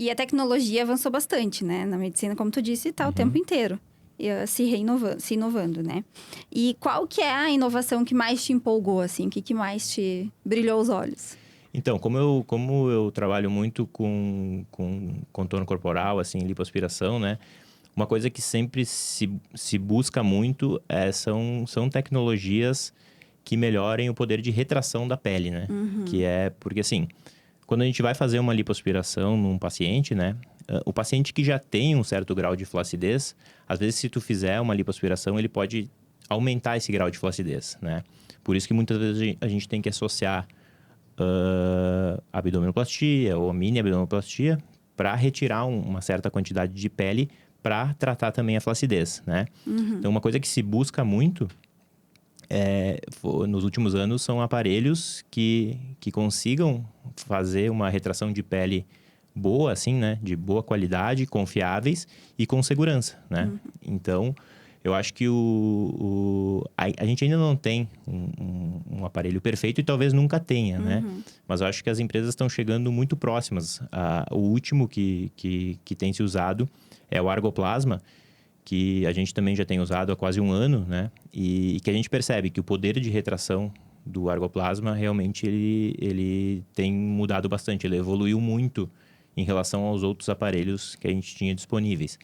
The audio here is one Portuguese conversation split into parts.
E a tecnologia avançou bastante, né? Na medicina, como tu disse, tá o tempo inteiro se inovando, né? E qual que é a inovação que mais te empolgou, assim? O que mais te brilhou os olhos? Então, como eu trabalho muito com contorno corporal, assim, lipoaspiração, né? Uma coisa que sempre se busca muito são tecnologias que melhorem o poder de retração da pele, né? Que é porque, assim, quando a gente vai fazer uma lipoaspiração num paciente, né? O paciente que já tem um certo grau de flacidez, às vezes, se tu fizer uma lipoaspiração, ele pode aumentar esse grau de flacidez, né? Por isso que muitas vezes a gente tem que associar abdominoplastia ou mini abdominoplastia para retirar uma certa quantidade de pele para tratar também a flacidez, né? Então, uma coisa que se busca muito nos últimos anos são aparelhos que consigam fazer uma retração de pele boa, assim, né? De boa qualidade, confiáveis e com segurança, né? Então, eu acho que a gente ainda não tem um aparelho perfeito e talvez nunca tenha, né? Mas eu acho que as empresas estão chegando muito próximas. O último que tem se usado é o Argoplasma, que a gente também já tem usado há quase um ano, né? E que a gente percebe que o poder de retração do Argoplasma realmente ele tem mudado bastante, ele evoluiu muito em relação aos outros aparelhos que a gente tinha disponíveis.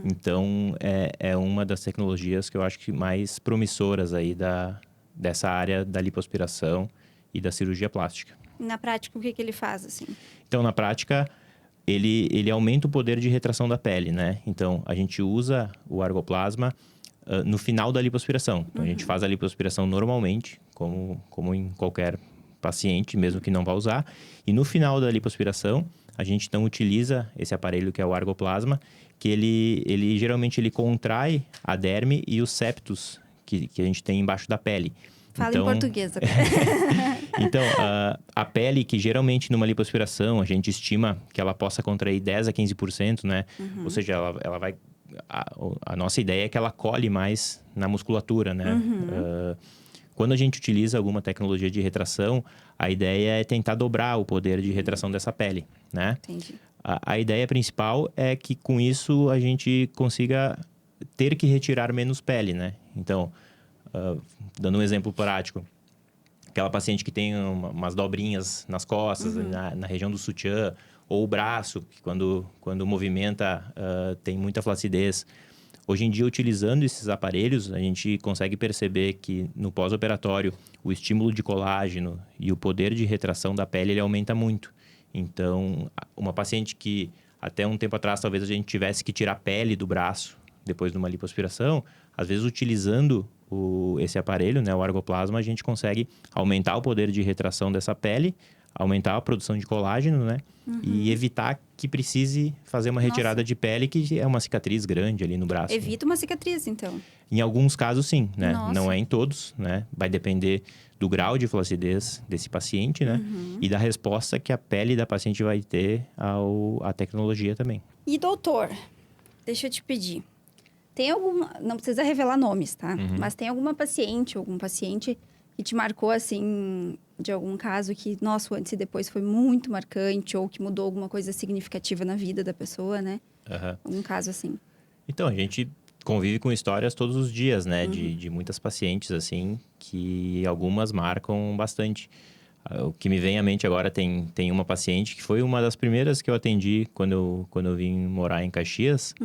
Então, é uma das tecnologias que eu acho que mais promissoras aí dessa área da lipoaspiração e da cirurgia plástica. Na prática, o que ele faz, assim? Então, na prática, ele aumenta o poder de retração da pele, né? Então, a gente usa o Argoplasma no final da lipoaspiração. Então, a gente faz a lipoaspiração normalmente, como em qualquer paciente, mesmo que não vá usar. E no final da lipoaspiração, a gente então utiliza esse aparelho que é o Argoplasma, que ele geralmente ele contrai a derme e os septos que a gente tem embaixo da pele. Fala então, em português agora. Então, a pele que geralmente numa lipoaspiração a gente estima que ela possa contrair 10 a 15%, né? Ou seja, ela vai... A nossa ideia é que ela colhe mais na musculatura, né? Quando a gente utiliza alguma tecnologia de retração, a ideia é tentar dobrar o poder de retração dessa pele, né? Entendi. A ideia principal é que com isso a gente consiga ter que retirar menos pele, né? Então, dando um exemplo prático, aquela paciente que tem umas dobrinhas nas costas, na região do sutiã, ou o braço, que quando movimenta tem muita flacidez. Hoje em dia, utilizando esses aparelhos, a gente consegue perceber que no pós-operatório, o estímulo de colágeno e o poder de retração da pele, ele aumenta muito. Então, uma paciente que até um tempo atrás, talvez a gente tivesse que tirar a pele do braço depois de uma lipoaspiração, às vezes utilizando esse aparelho, né, o Argoplasma, a gente consegue aumentar o poder de retração dessa pele, aumentar a produção de colágeno, né? E evitar que precise fazer uma retirada de pele, que é uma cicatriz grande ali no braço. Evita uma cicatriz, então. Em alguns casos, sim, né? Nossa. Não é em todos, né? Vai depender do grau de flacidez desse paciente, né? E da resposta que a pele da paciente vai ter à tecnologia também. E doutor, deixa eu te pedir. Tem alguma... Não precisa revelar nomes, tá? Mas tem alguma paciente, algum paciente que te marcou, assim, de algum caso que, nossa, o antes e depois foi muito marcante ou que mudou alguma coisa significativa na vida da pessoa, né? Algum caso assim. Então, a gente convive com histórias todos os dias, né? De muitas pacientes, assim, que algumas marcam bastante. O que me vem à mente agora tem uma paciente que foi uma das primeiras que eu atendi quando eu vim morar em Caxias,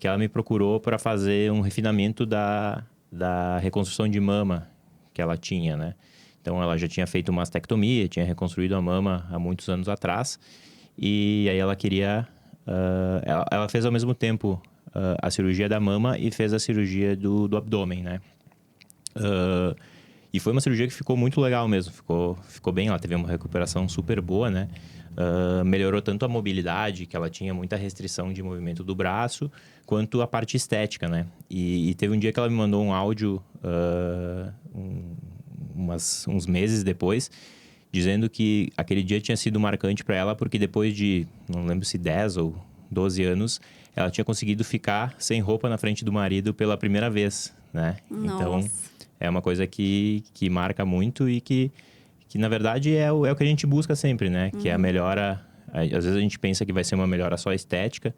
que ela me procurou para fazer um refinamento da reconstrução de mama que ela tinha, né? Então, ela já tinha feito mastectomia, tinha reconstruído a mama há muitos anos atrás. E aí ela queria... ela fez ao mesmo tempo a cirurgia da mama e fez a cirurgia do abdômen, né? E foi uma cirurgia que ficou muito legal mesmo. Ficou bem, ela teve uma recuperação super boa, né? Melhorou tanto a mobilidade, que ela tinha muita restrição de movimento do braço, quanto a parte estética, né? E teve um dia que ela me mandou um áudio, uns meses depois, dizendo que aquele dia tinha sido marcante para ela, porque depois de, não lembro se 10 ou 12 anos, ela tinha conseguido ficar sem roupa na frente do marido pela primeira vez, né? Nossa. Então, é uma coisa que marca muito e que na verdade, é o que a gente busca sempre, né? Que é a melhora Às vezes a gente pensa que vai ser uma melhora só estética,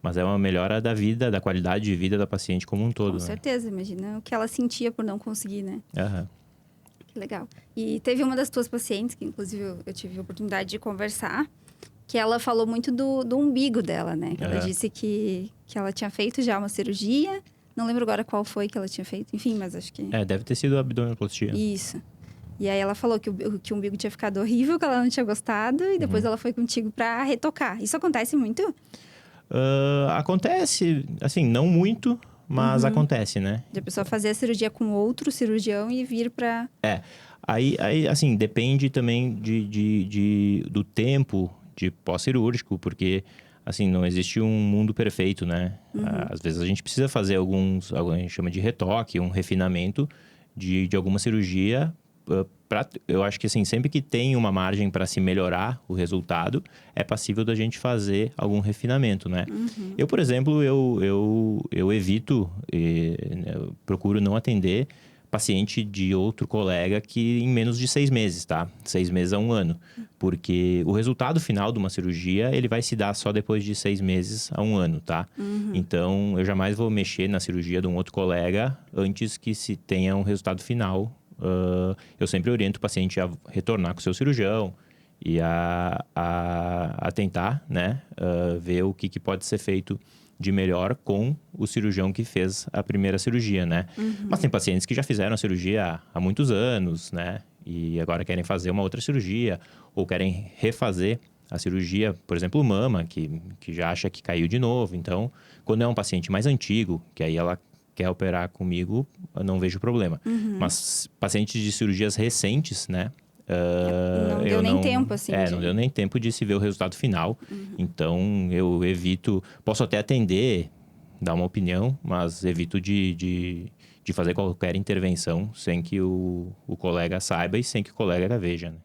mas é uma melhora da vida, da qualidade de vida da paciente como um todo. Com certeza, imagina o que ela sentia por não conseguir, né? Aham. Que legal. E teve uma das tuas pacientes, que inclusive eu tive a oportunidade de conversar, que ela falou muito do umbigo dela, né? Que ela disse que ela tinha feito já uma cirurgia, não lembro agora qual foi que ela tinha feito, enfim, mas acho que... Deve ter sido abdominoplastia. Isso. E aí ela falou que o umbigo tinha ficado horrível, que ela não tinha gostado, e depois ela foi contigo pra retocar. Isso acontece muito? Acontece, assim, não muito, mas acontece, né? De a pessoa fazer a cirurgia com outro cirurgião e vir pra... Aí assim, depende também do tempo de pós-cirúrgico, porque, assim, não existe um mundo perfeito, né? Às vezes a gente precisa fazer a gente chama de retoque, um refinamento de alguma cirurgia. Eu acho que, assim, sempre que tem uma margem para se melhorar o resultado, é passível da gente fazer algum refinamento, né? Eu, por exemplo, eu evito, eu procuro não atender paciente de outro colega que em menos de 6 meses, tá? 6 meses a 1 ano. Porque o resultado final de uma cirurgia, ele vai se dar só depois de 6 meses a 1 ano, tá? Então, eu jamais vou mexer na cirurgia de um outro colega antes que se tenha um resultado final. Eu sempre oriento o paciente a retornar com o seu cirurgião e a tentar, né? Ver o que pode ser feito de melhor com o cirurgião que fez a primeira cirurgia, né? Mas tem pacientes que já fizeram a cirurgia há muitos anos, né? E agora querem fazer uma outra cirurgia ou querem refazer a cirurgia, por exemplo, mama, que já acha que caiu de novo. Então, quando é um paciente mais antigo, que aí ela quer operar comigo, eu não vejo problema. Mas pacientes de cirurgias recentes, né? Não deu nem tempo, assim. Não deu nem tempo de se ver o resultado final. Então, eu evito... Posso até atender, dar uma opinião, mas evito de fazer qualquer intervenção sem que o colega saiba e sem que o colega veja, né?